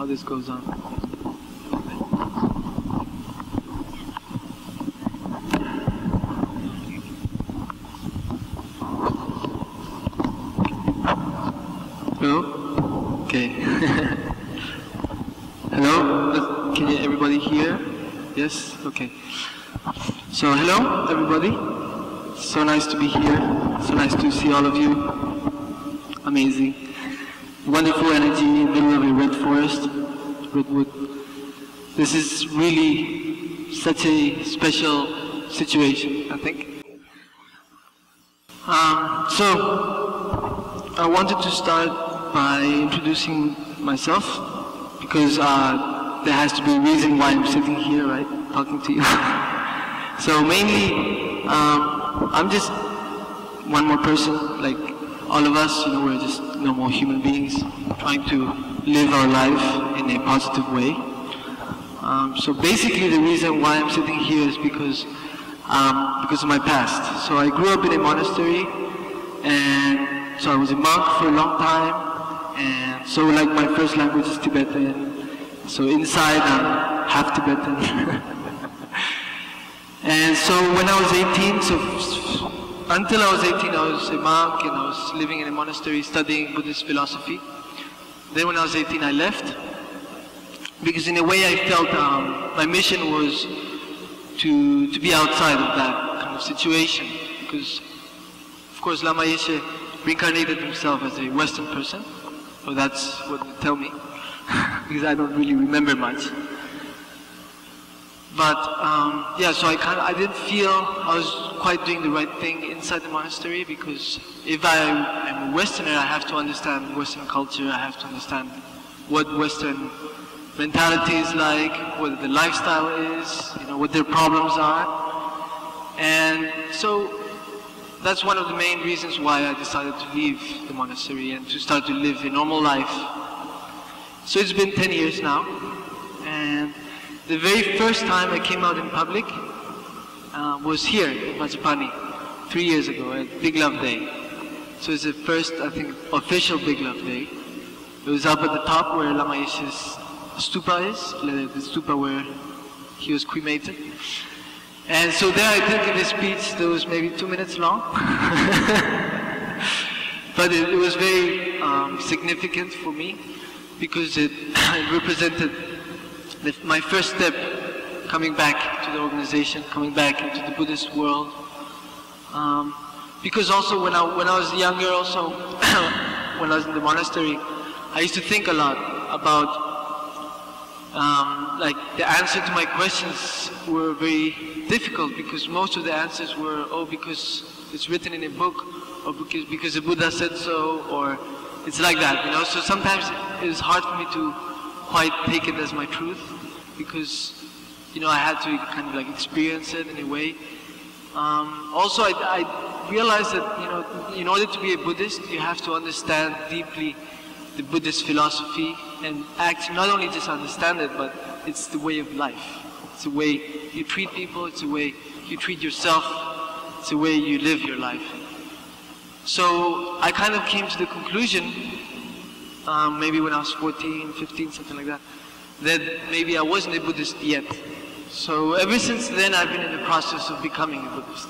how this goes on. Hello? Okay. Hello? Can everybody hear? Yes? Okay. So hello everybody. So nice to be here. So nice to see all of you. Amazing. Wonderful energy in the middle of a red forest, redwood. This is really such a special situation, I think. So I wanted to start by introducing myself, because there has to be a reason why I'm sitting here, right, talking to you. So mainly, I'm just one more person, like all of us, we're just normal human beings trying to live our life in a positive way. So basically the reason why I'm sitting here is because of my past. So I grew up in a monastery, and so I was a monk for a long time, and so like my first language is Tibetan, so inside I'm half Tibetan. And so when I was 18, until I was 18 I was a monk, and I was living in a monastery studying Buddhist philosophy. Then when I was 18 I left, because in a way I felt my mission was to be outside of that kind of situation, because of course Lama Yeshe reincarnated himself as a Western person, or that's what they tell me, because I don't really remember much. But yeah, so I didn't feel I was quite doing the right thing inside the monastery, because if I am a Westerner, I have to understand Western culture, I have to understand what Western mentality is like, what the lifestyle is, what their problems are. And so that's one of the main reasons why I decided to leave the monastery and to start to live a normal life. So it's been 10 years now, and the very first time I came out in public was here in Majapahit 3 years ago at Big Love Day. So it's the first, I think, official Big Love Day. It was up at the top where Lama Yeshe's stupa is, the stupa where he was cremated. And so there I did give a speech that was maybe 2 minutes long. But it was very significant for me, because it represented my first step coming back to the organization, coming back into the Buddhist world. Because also when I was younger, also when I was in the monastery, I used to think a lot about like the answer to my questions were very difficult, because most of the answers were, because it's written in a book, or because the Buddha said so, or it's like that, So sometimes it was hard for me to quite take it as my truth, because I had to kind of like experience it in a way. Also I realized that in order to be a Buddhist, you have to understand deeply the Buddhist philosophy, and actually not only just understand it, but it's the way of life. It's the way you treat people, it's the way you treat yourself, it's the way you live your life. So I kind of came to the conclusion, maybe when I was 14, 15, something like that maybe I wasn't a Buddhist yet. So ever since then I've been in the process of becoming a Buddhist.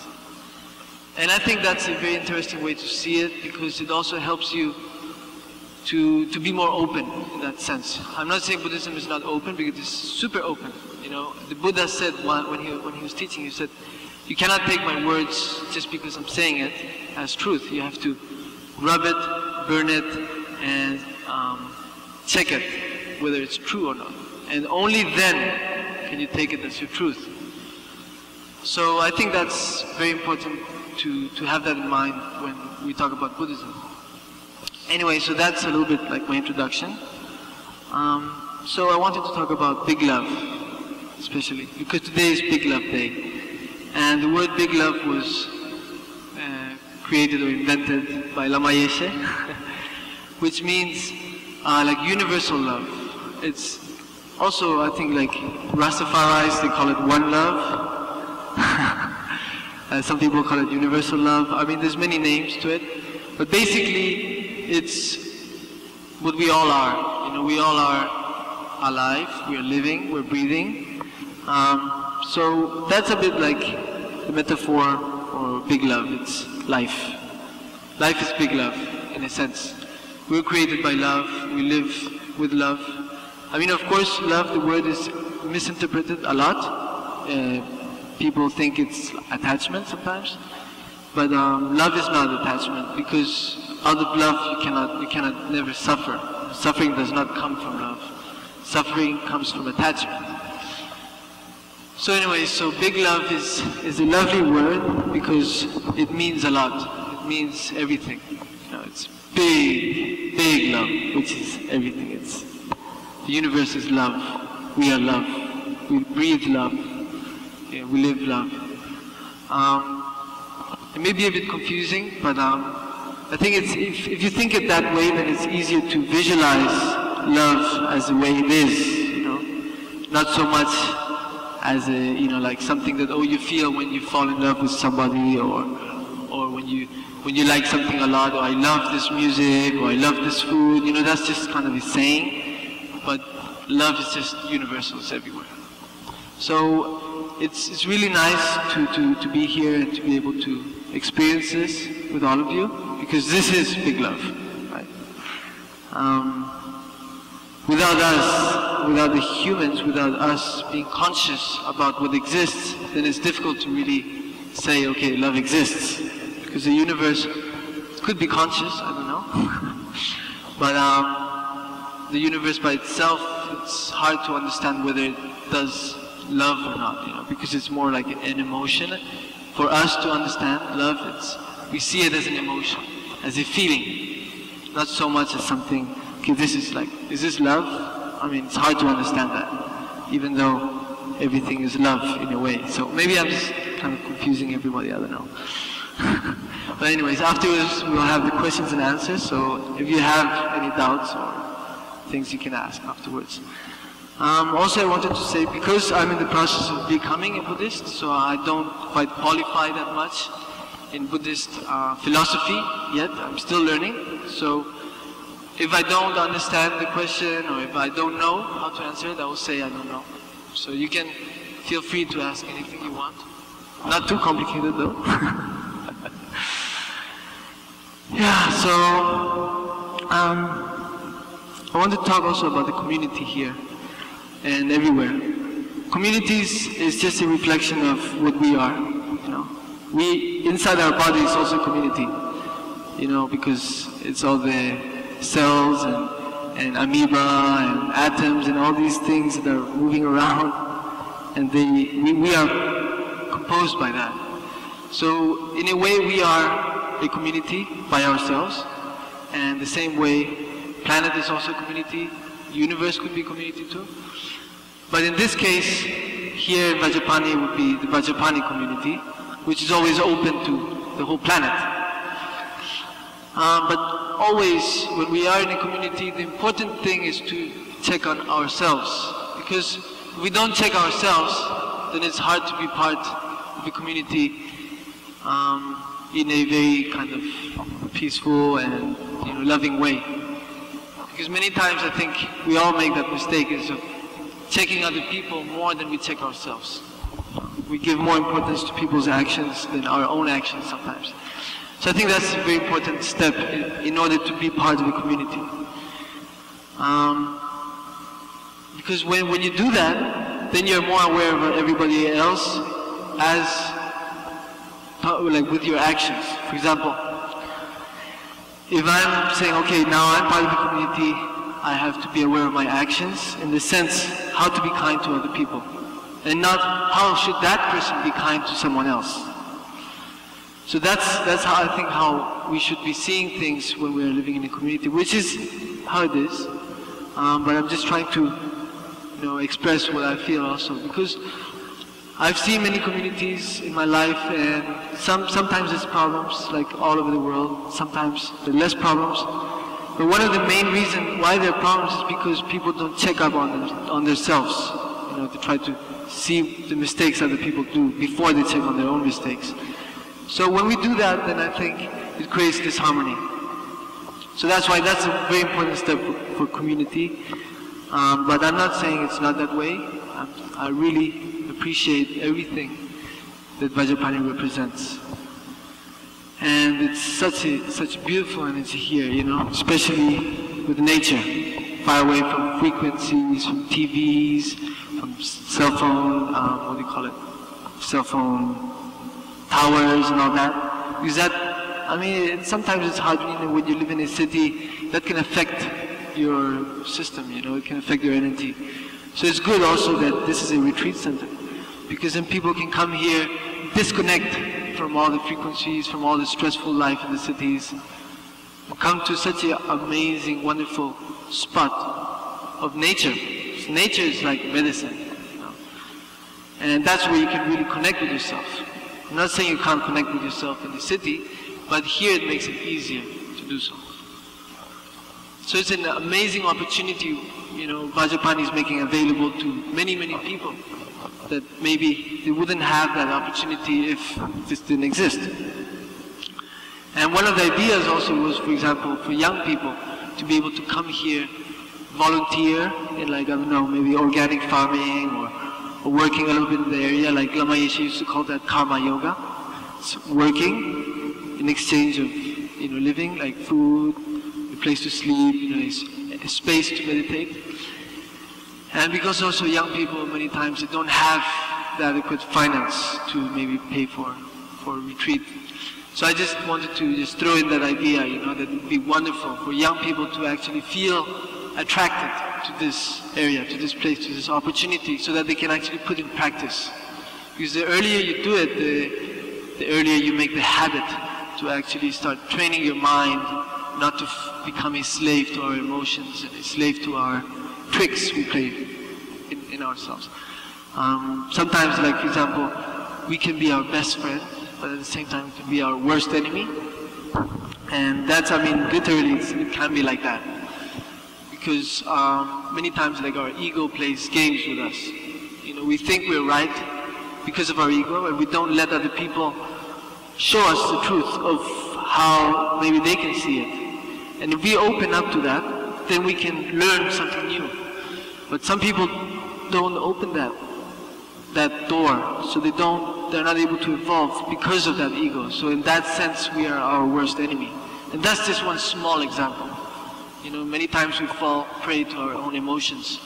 And I think that's a very interesting way to see it, because it also helps you to be more open in that sense. I'm not saying Buddhism is not open, because it's super open. The Buddha said when he was teaching, he said, you cannot take my words just because I'm saying it as truth. You have to rub it, burn it, and check it, whether it's true or not. And only then can you take it as your truth. So I think that's very important to have that in mind when we talk about Buddhism. Anyway, so that's a little bit like my introduction. So I wanted to talk about Big Love, especially, because today is Big Love Day. And the word Big Love was created or invented by Lama Yeshe, which means like universal love. It's also, I think, like Rastafaris, they call it one love. Some people call it universal love. I mean, there's many names to it. But basically, it's what we all are. We all are alive, we're living, we're breathing. So that's a bit like the metaphor or big love. It's life. Life is big love, in a sense. We're created by love, we live with love. I mean, of course, love, the word is misinterpreted a lot. People think it's attachment sometimes. But love is not attachment, because out of love you cannot never suffer. Suffering does not come from love. Suffering comes from attachment. So anyway, so big love is a lovely word because it means a lot. It means everything. You know, it's big love, which is everything. It's the universe is love. We are love. We breathe love. Yeah, we live love. It may be a bit confusing, but I think it's if you think it that way, then it's easier to visualize love as the way it is. You know, not so much as a, you know, like something that you feel when you fall in love with somebody, or when you like something a lot, or I love this music, or I love this food. You know, that's just kind of a saying, but love is just universal. It's everywhere. So it's really nice to be here and to be able to experience this with all of you, because this is big love, right? Without us, without the humans, without us being conscious about what exists, then it's difficult to really say, okay, love exists. Because the universe could be conscious, I don't know. But the universe by itself, it's hard to understand whether it does love or not, you know, because it's more like an emotion. For us to understand love, we see it as an emotion, as a feeling, not so much as something, okay, this is like, is this love? I mean, it's hard to understand that, even though everything is love in a way. So maybe I'm just kind of confusing everybody, I don't know. But anyways, afterwards we'll have the questions and answers, so if you have any doubts or things you can ask afterwards. Also I wanted to say, because I'm in the process of becoming a Buddhist, so I don't quite qualify that much in Buddhist philosophy yet. I'm still learning. So if I don't understand the question, or if I don't know how to answer it, I will say I don't know. So you can feel free to ask anything you want. Not too complicated though. Yeah, so I want to talk also about the community here and everywhere. Communities is just a reflection of what we are. You know, we inside our body is also a community. You know, because it's all the cells and amoeba and atoms and all these things that are moving around, and we are composed by that. So in a way, we are a community by ourselves, and the same way, planet is also a community. Universe could be a community too. But in this case, here in Vajrapani would be the Vajrapani community, which is always open to the whole planet. But always, when we are in a community, the important thing is to check on ourselves. Because if we don't check ourselves, then it's hard to be part of a community in a very kind of peaceful and loving way. Because many times I think we all make that mistake is of checking other people more than we check ourselves. We give more importance to people's actions than our own actions sometimes. So I think that's a very important step in order to be part of a community. Because when you do that, then you're more aware of everybody else like with your actions. For example, if I'm saying, okay, now I'm part of the community, I have to be aware of my actions in the sense how to be kind to other people, and not how should that person be kind to someone else. So that's how I think how we should be seeing things when we are living in a community, which is how it is. But I'm just trying to express what I feel also, because I've seen many communities in my life, and sometimes there's problems, like all over the world. Sometimes there are less problems. But one of the main reasons why there are problems is because people don't check up on themselves. To try to see the mistakes other people do before they check on their own mistakes. So when we do that, then I think it creates disharmony. So that's why that's a very important step for community. But I'm not saying it's not that way. I really appreciate everything that Vajrapani represents. And it's such beautiful energy here, you know, especially with nature, far away from frequencies, from TVs, from cell phone, what do you call it, cell phone towers and all that. Because that, I mean, sometimes it's hard, you know, when you live in a city, that can affect your system, you know, it can affect your energy. So it's good also that this is a retreat center, because then people can come here, disconnect from all the frequencies, from all the stressful life in the cities, and come to such an amazing, wonderful spot of nature. So nature is like medicine, you know, and that's where you can really connect with yourself. I'm not saying you can't connect with yourself in the city, but here it makes it easier to do so. So it's an amazing opportunity, you know, Vajrapani is making available to many, many people that maybe they wouldn't have that opportunity if this didn't exist. And one of the ideas also was, for example, for young people to be able to come here, volunteer in, like, I don't know, maybe organic farming or working a little bit in the area, like Lama Yeshe used to call that karma yoga. It's working in exchange of, you know, living, like food, a place to sleep, you know, a space to meditate. And because also young people, many times, they don't have the adequate finance to maybe pay for a retreat. So I just wanted to just throw in that idea, you know, that it would be wonderful for young people to actually feel attracted to this area, to this place, to this opportunity, so that they can actually put in practice. Because the earlier you do it, the earlier you make the habit to actually start training your mind not to become a slave to our emotions and a slave to our tricks we play in ourselves. Sometimes, like, for example, we can be our best friend, but at the same time it can be our worst enemy. And that's, I mean, literally it can be like that. Because many times, like, our ego plays games with us. You know, we think we're right because of our ego, and we don't let other people show us the truth of how maybe they can see it. And if we open up to that, then we can learn something new. But some people don't open that door, so they're not able to evolve because of that ego. So in that sense, we are our worst enemy. And that's just one small example. You know, many times we fall prey to our own emotions,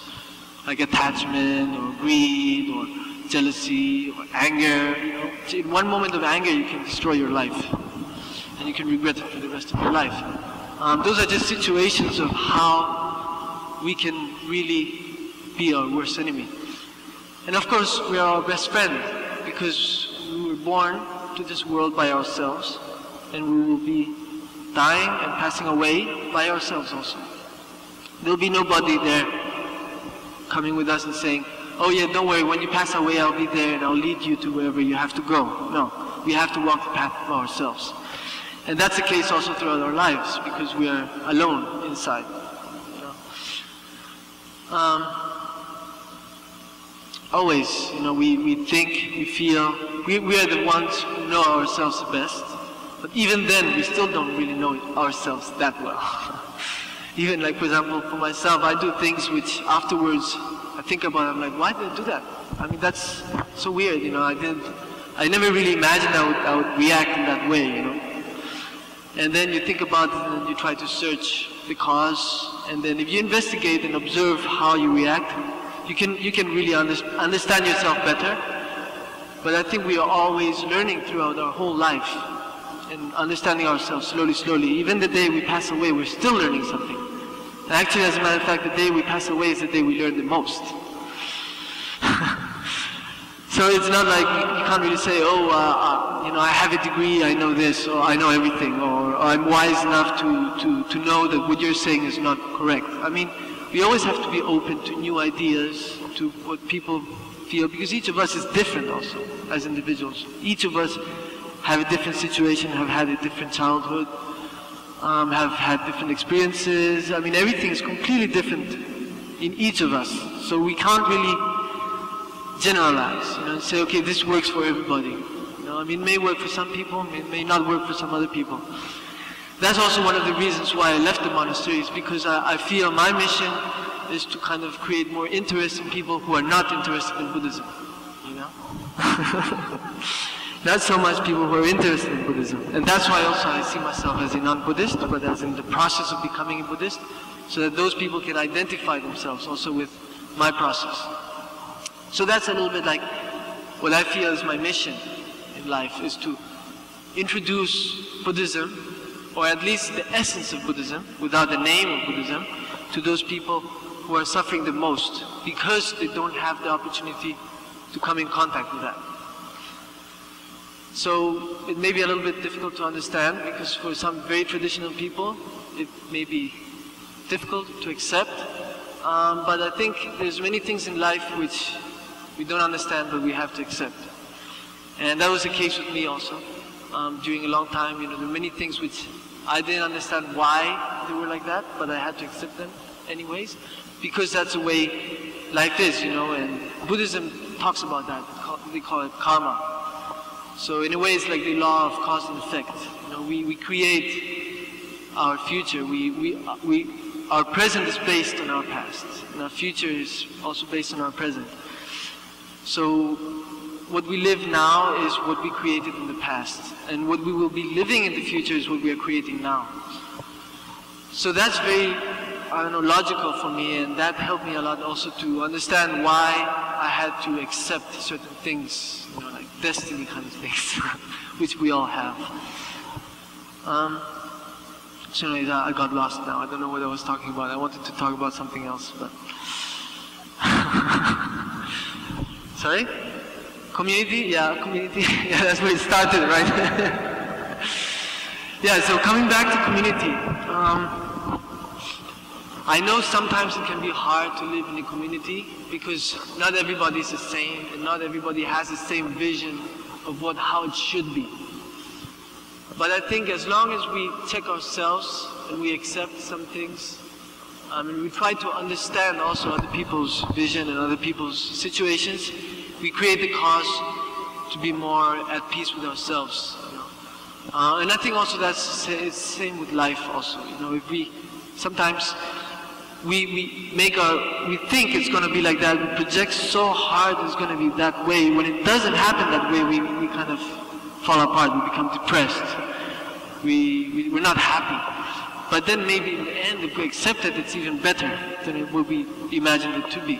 like attachment or greed or jealousy or anger. You know, in one moment of anger, you can destroy your life, and you can regret it for the rest of your life. Those are just situations of how we can really be our worst enemy. And of course, we are our best friend, because we were born to this world by ourselves, and we will be dying and passing away by ourselves also. There will be nobody there coming with us and saying, oh yeah, don't worry, when you pass away I'll be there and I'll lead you to wherever you have to go. No, we have to walk the path of ourselves. And that's the case also throughout our lives, because we are alone inside. You know? Always, you know, we think, we feel, we are the ones who know ourselves the best. But even then, we still don't really know ourselves that well. Even, like, for example, for myself, I do things which afterwards I think about it, I'm like, why did I do that? I mean, that's so weird, you know. I never really imagined I would react in that way, you know. And then you think about it, and then you try to search the cause, and then if you investigate and observe how you react, you can really understand yourself better. But I think we are always learning throughout our whole life and understanding ourselves slowly. Even the day we pass away, we're still learning something. And actually, as a matter of fact, the day we pass away is the day we learn the most. So it's not like you can't really say, oh, you know, I have a degree, I know this, or I know everything, or I'm wise enough to know that what you're saying is not correct. I mean, we always have to be open to new ideas, to what people feel, because each of us is different also, as individuals. Each of us have a different situation, have had a different childhood, have had different experiences. I mean, everything is completely different in each of us. So we can't really generalize, you know, and say, okay, this works for everybody. You know, I mean, it may work for some people, it may not work for some other people. That's also one of the reasons why I left the monastery, is because I feel my mission is to kind of create more interest in people who are not interested in Buddhism, you know? Not so much people who are interested in Buddhism. And that's why also I see myself as a non-Buddhist, but as in the process of becoming a Buddhist, so that those people can identify themselves also with my process. So that's a little bit like what I feel is my mission in life, is to introduce Buddhism, or at least the essence of Buddhism, without the name of Buddhism, to those people who are suffering the most, because they don't have the opportunity to come in contact with that. So it may be a little bit difficult to understand, because for some very traditional people, it may be difficult to accept, but I think there's many things in life which we don't understand, but we have to accept. And that was the case with me also. During a long time, you know, there were many things which I didn't understand why they were like that, but I had to accept them anyways, because that's the way life is, you know, and Buddhism talks about that. They call it karma. So in a way it's like the law of cause and effect. You know, we create our future. Our present is based on our past, and our future is also based on our present. So what we live now is what we created in the past, and what we will be living in the future is what we are creating now. So that's very, I don't know, logical for me, and that helped me a lot also to understand why I had to accept certain things, you know, like destiny kind of things, which we all have. So anyways, I got lost now. I don't know what I was talking about. I wanted to talk about something else, but... Sorry? Community? Yeah, community. Yeah, that's where it started, right? Yeah, so coming back to community. I know sometimes it can be hard to live in a community because not everybody is the same, and not everybody has the same vision of how it should be. But I think as long as we check ourselves and we accept some things, and we try to understand also other people's vision and other people's situations, we create the cause to be more at peace with ourselves. You know? And I think also it's the same with life also. You know, if we sometimes we think it's going to be like that. We project so hard it's going to be that way. When it doesn't happen that way, we kind of fall apart. We become depressed. We're not happy. But then maybe in the end, if we accept it, it's even better than what we imagined it to be.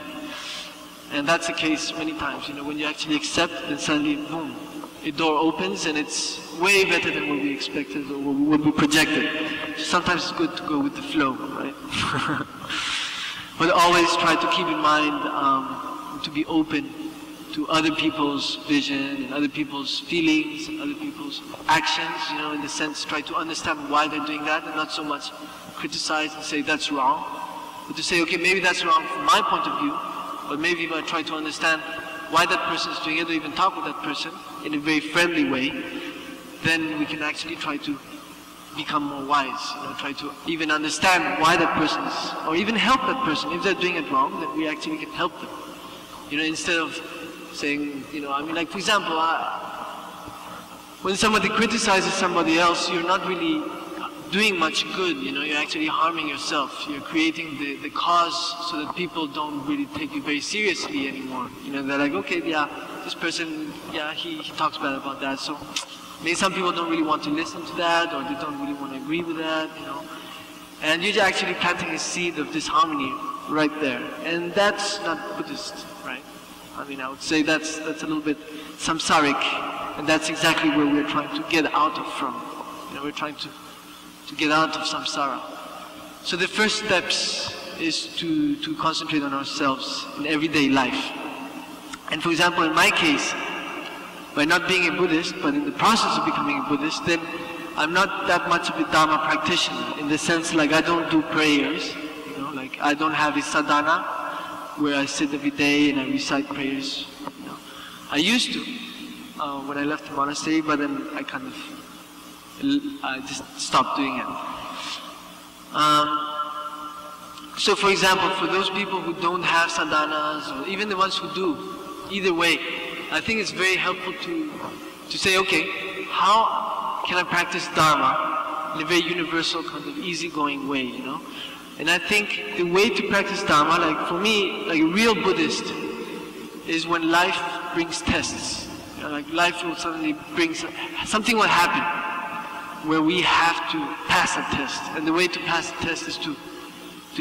And that's the case many times, you know, when you actually accept, then suddenly, boom, a door opens and it's way better than what we expected or what we projected. Sometimes it's good to go with the flow, right? But always try to keep in mind to be open to other people's vision and other people's feelings and other people's actions, you know, in the sense, try to understand why they're doing that and not so much criticize and say that's wrong, but to say, okay, maybe that's wrong from my point of view, but maybe if I try to understand why that person is doing it, or even talk with that person in a very friendly way, then we can actually try to become more wise, you know, try to even understand why that person is, or even help that person. If they're doing it wrong, then we actually can help them. You know, instead of saying, you know, I mean, like for example, when somebody criticizes somebody else, you're not really doing much good, you know, you're actually harming yourself. You're creating the cause so that people don't really take you very seriously anymore. You know, they're like, okay, yeah, this person, yeah, he talks bad about that, so maybe some people don't really want to listen to that, or they don't really want to agree with that, you know. And you're actually planting a seed of disharmony right there. And that's not Buddhist, right? I mean, I would say that's a little bit samsaric, and that's exactly where we're trying to get out of from. You know, we're trying to get out of samsara. So the first steps is to concentrate on ourselves in everyday life. And for example, in my case, by not being a Buddhist, but in the process of becoming a Buddhist, then I'm not that much of a Dharma practitioner, in the sense like I don't do prayers, you know, like I don't have a sadhana where I sit every day and I recite prayers, you know. I used to when I left the monastery, but then I just stopped doing it. So for example, for those people who don't have sadhanas, or even the ones who do, either way, I think it's very helpful to say, okay, how can I practice Dharma in a very universal, kind of easygoing way, you know? And I think the way to practice Dharma, like for me, like a real Buddhist, is when life brings tests. You know, like life will suddenly bring, something will happen where we have to pass a test. And the way to pass the test is to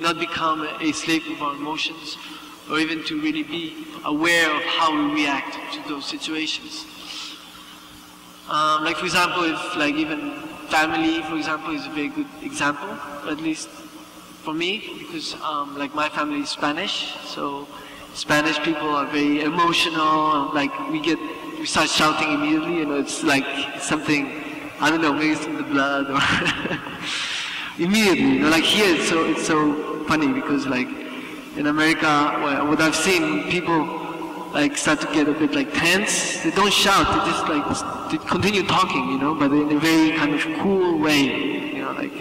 not become a slave of our emotions, or even to really be aware of how we react to those situations. Like for example, if like even family, for example, is a very good example, at least for me, because like my family is Spanish, so Spanish people are very emotional, like we start shouting immediately, you know, it's like something, I don't know, maybe it's in the blood or immediately, you know, like here it's so funny because like in America, what I've seen, people like start to get a bit like tense. They don't shout, they just like they continue talking, you know, but in a very kind of cool way, you know, like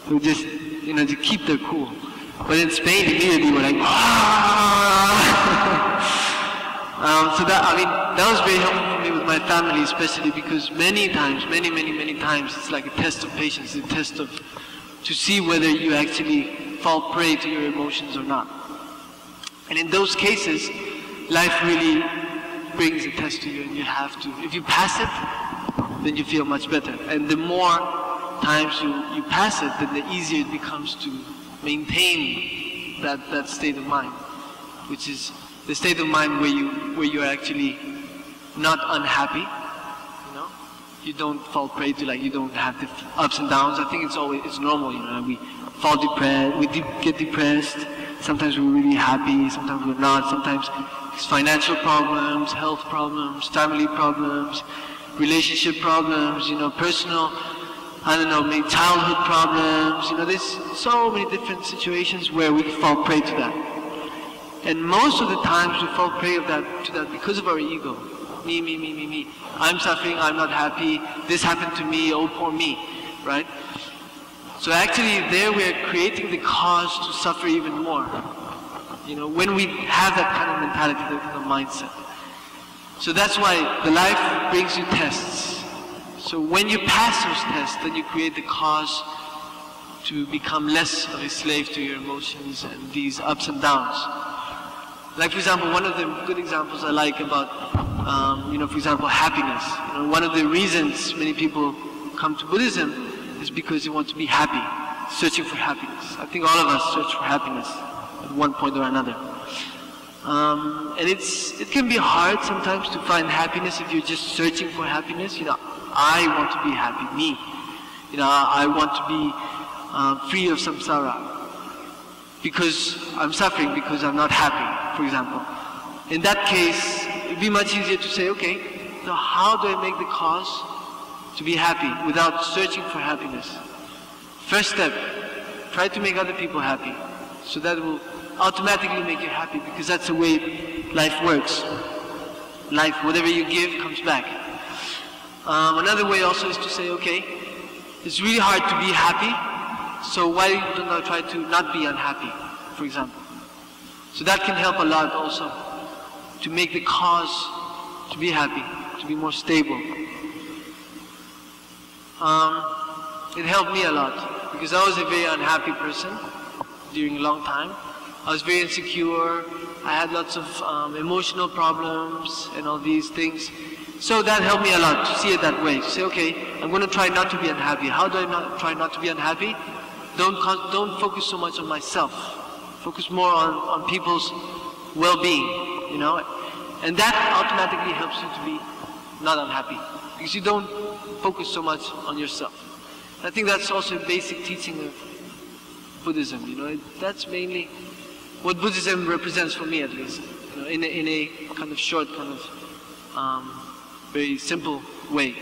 they just, you know, to keep their cool. But in Spain, immediately we're like, so that, I mean, that was very helpful for me with my family, especially because many times, many times, it's like a test of patience, a test of, to see whether you actually fall prey to your emotions or not. And in those cases, life really brings a test to you, and you have to, if you pass it, then you feel much better. And the more times you pass it, then the easier it becomes to maintain that state of mind, which is the state of mind where you're actually not unhappy, you know? You don't fall prey to, like, you don't have the ups and downs. I think it's normal, you know, we fall depressed, we get depressed, sometimes we're really happy, sometimes we're not, sometimes it's financial problems, health problems, family problems, relationship problems, you know, personal, I don't know, maybe childhood problems, you know, there's so many different situations where we fall prey to that. And most of the times we fall prey to that because of our ego. Me. I'm suffering, I'm not happy, this happened to me, oh poor me, right? So actually there we are creating the cause to suffer even more. You know, when we have that kind of mentality, that kind of mindset. So that's why the life brings you tests. So when you pass those tests, then you create the cause to become less of a slave to your emotions and these ups and downs. Like for example, one of the good examples I like about, you know, for example, happiness. You know, one of the reasons many people come to Buddhism is because they want to be happy, searching for happiness. I think all of us search for happiness at one point or another. And it can be hard sometimes to find happiness if you're just searching for happiness. You know, I want to be happy, me. You know, I want to be free of samsara because I'm suffering, because I'm not happy, for example. In that case, it'd be much easier to say, okay, so how do I make the cause to be happy without searching for happiness? First step, try to make other people happy. So that will automatically make you happy, because that's the way life works. Life, whatever you give, comes back. Another way also is to say, okay, it's really hard to be happy, so why don't I try to not be unhappy, for example. So that can help a lot also, to make the cause to be happy, to be more stable. It helped me a lot, because I was a very unhappy person during a long time. I was very insecure, I had lots of emotional problems and all these things. So that helped me a lot to see it that way, to say, okay, I'm going to try not to be unhappy. How do I try not to be unhappy? Don't focus so much on myself. Focus more on people's well-being, you know. And that automatically helps you to be not unhappy, because you don't focus so much on yourself. I think that's also a basic teaching of Buddhism, you know. That's mainly what Buddhism represents for me, at least, you know, in a kind of short, kind of very simple way.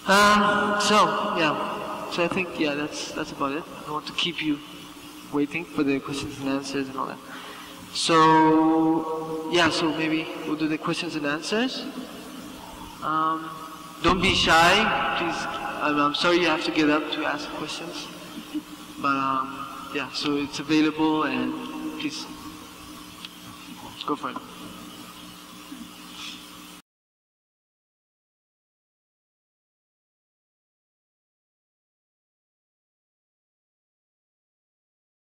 So I think, yeah, that's about it. I don't want to keep you waiting for the questions and answers and all that. So, yeah, so maybe we'll do the questions and answers. Don't be shy, please. I'm sorry you have to get up to ask questions. But yeah, so it's available, and please go for it.